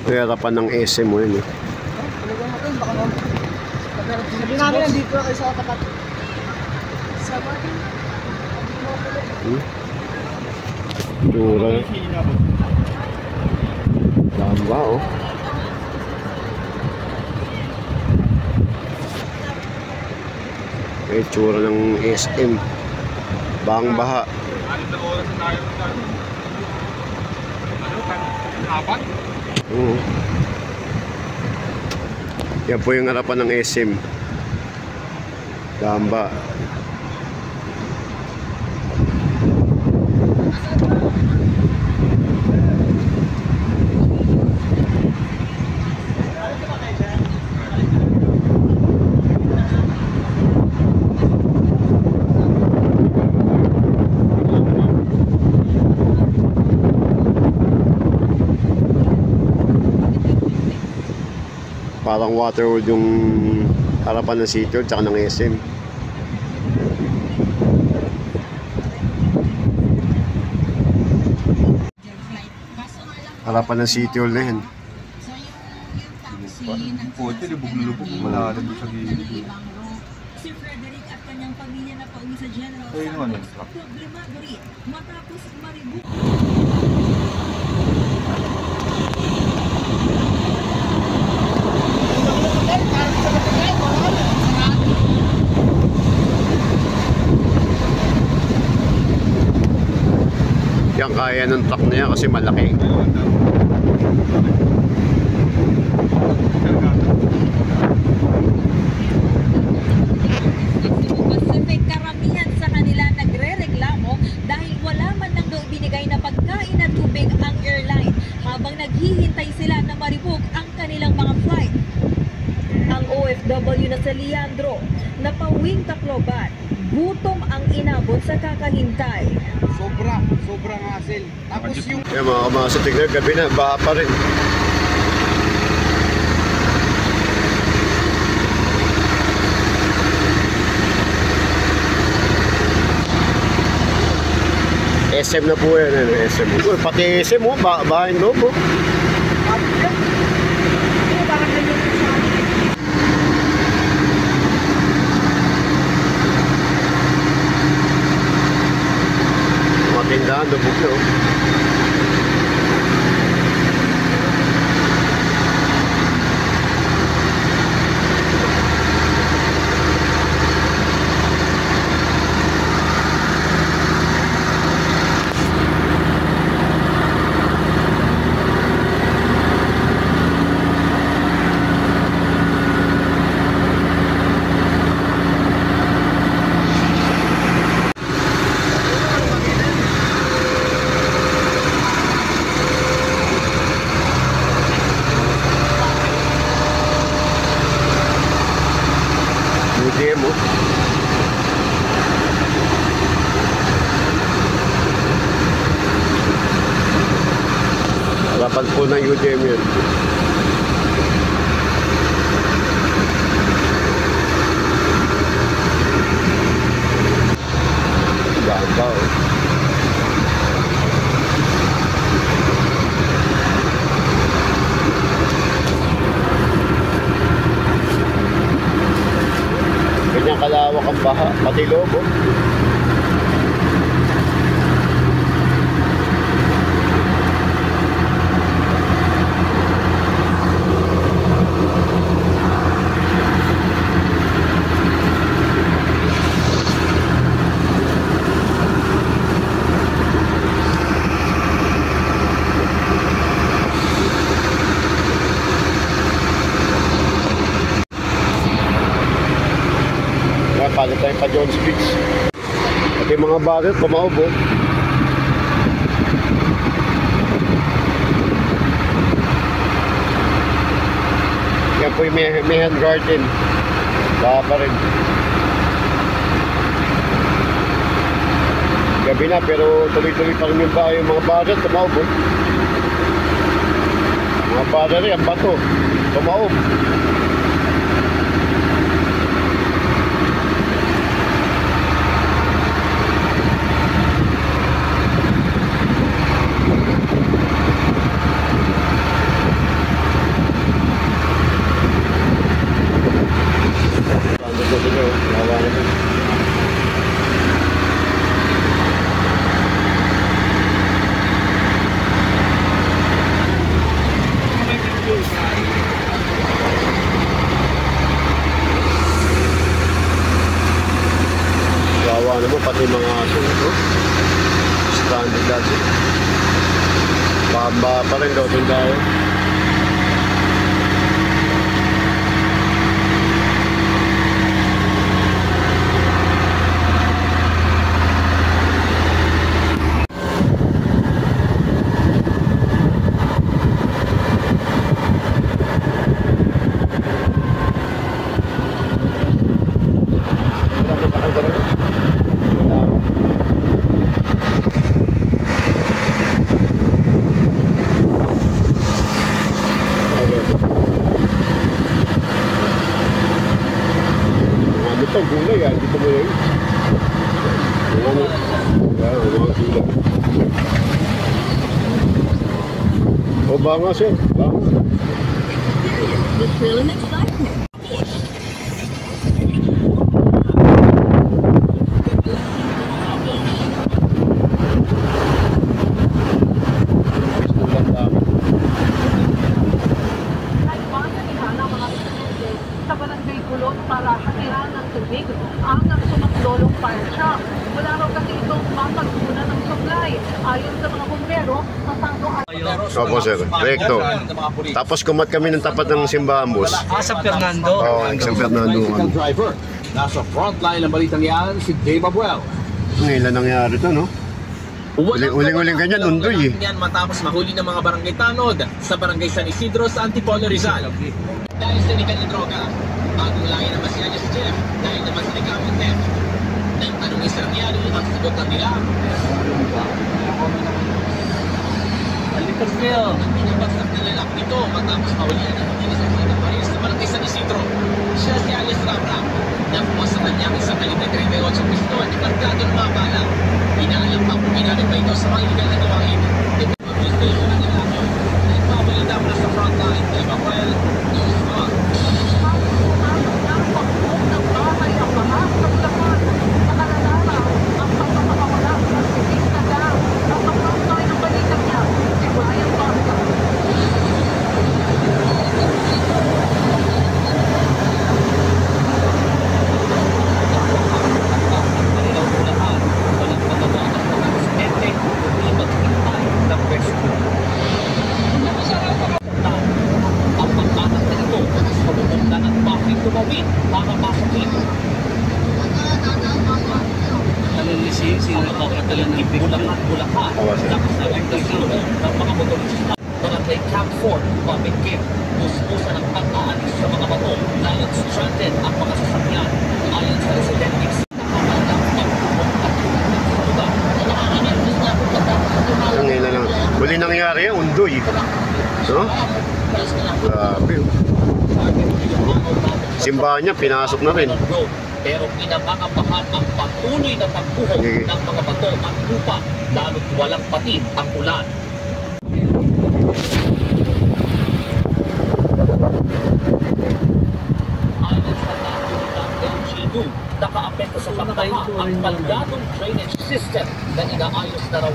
May harapan ng SM mo yun eh. Sabi namin nandito kayo sa tapat. Tura. Lamba oh. May tsura ng SM. Bang baha. Yan po yung harapan ng SM. Lamba. Parang Waterworld yung harapan ng City Hall tsaka ng SM. Harapan ng City Hall na yan. Yung kotse, lubog-lubog, malalim sa gilid. Si Frederick at kanyang pamilya na pauwi sa General Santos, problemado rin matapos maribok. Yan kaya ng truck na yan kasi malaki. Pacific, karamihan sa kanila nagre-reklamo dahil wala man lang daw binigay na pagkain at tubig ang airline habang naghihintay sila na maribog ang kanilang mga flight. Ang OFW na sa Leandro na pauwing Tacloban, gutom ang inabot sa kakahintay. Sobrang hassle. Tapos yung Yan mga kamasa, tignan gabi na, baha pa rin. SM na po yan, SM. Uy, pati SM mo, bahain loob mo. Tindahan, lubog na oh. Demo. Harapan po ng UDM yun. Ganda oh. Ganyang kalawak ang baha, pati loob oh. Palit tayo pa Jones Beach. At yung mga baril, kumaubo. Yan po yung Mehan Garden. Baka pa rin. Gabi na pero tuloy-tuloy pa rin yung bahay. Yung mga baril, kumaubo. Mga baril rin, ang bato. Kumaubo. Ito sila, kawawa na ito. Kawawa naman pati mga aso ito. Stranded dati. Bamba pa rin daw itong daw. Ito, gulay ah, dito mo yun. Mga gulay. O banga siya, banga. The thrill and excitement. Sa barangay Kulot para hatiran ng tubig ang nagsumaklolong fire truck. Wala raw kasi itong mapagkunan ng supply. Ayon sa mga bumbero, masando Opo sir, recto. Tapos kumat kami ng tapat ng simbahan boss. San Fernando. Oo, ng San Fernando kami. Driver. Nasa frontline ng balitang yan, si Dave Abuel. Ngayon nangyari ito, no? Uling-uling ganyan, undoy eh. Yan matapos mahuli ng mga barangay tanod sa barangay San Isidro sa Antipolo, Rizal. Dahil sa legal na droga, bagong lahi naman si Alias Jeff dahil naman sa legamit theft. Nang tanongin sa nangyari, ang sagot na nila. Alikas kayo. Pinabagsak na lalaki nito matapos mahulihan ng pagkilisang ng Paris sa barangay San Isidro. Siya si Alias Ramram. Nakuha sa kanyang isang kalibre 38 pisto at ibarkado ng mga bala. Inaalam pa kung ginamit pa ito sa mga illegal na gawain. Station ng lalaki. Nagpabalita mula sa frontline, Dave Abuel, News 1. Tumawid para makakin. Alilisi, sino nakakatala ng ibig Bulacan. Nakasabay ng silo ng mga motorista. Barangay Camp 4, Pamingkir. Puspusa ng pag-aalis sa mga bato dahil stranded ang mga sasakyan. Ayon sa residentes, nakamalang pagpupong at Ngayon na lang. Huli nangyari yan, undoy. No? Grabe. Simbahan niya, pinasok na rin. Pero pinamakapahan ang patuloy na pagbuhok ng mga bato at lupa lalo't walang patid ang ulan. Ayon sa datos ng LGU, nakaapekto sa pagbaha ang palyadong drainage system na inaayos na raw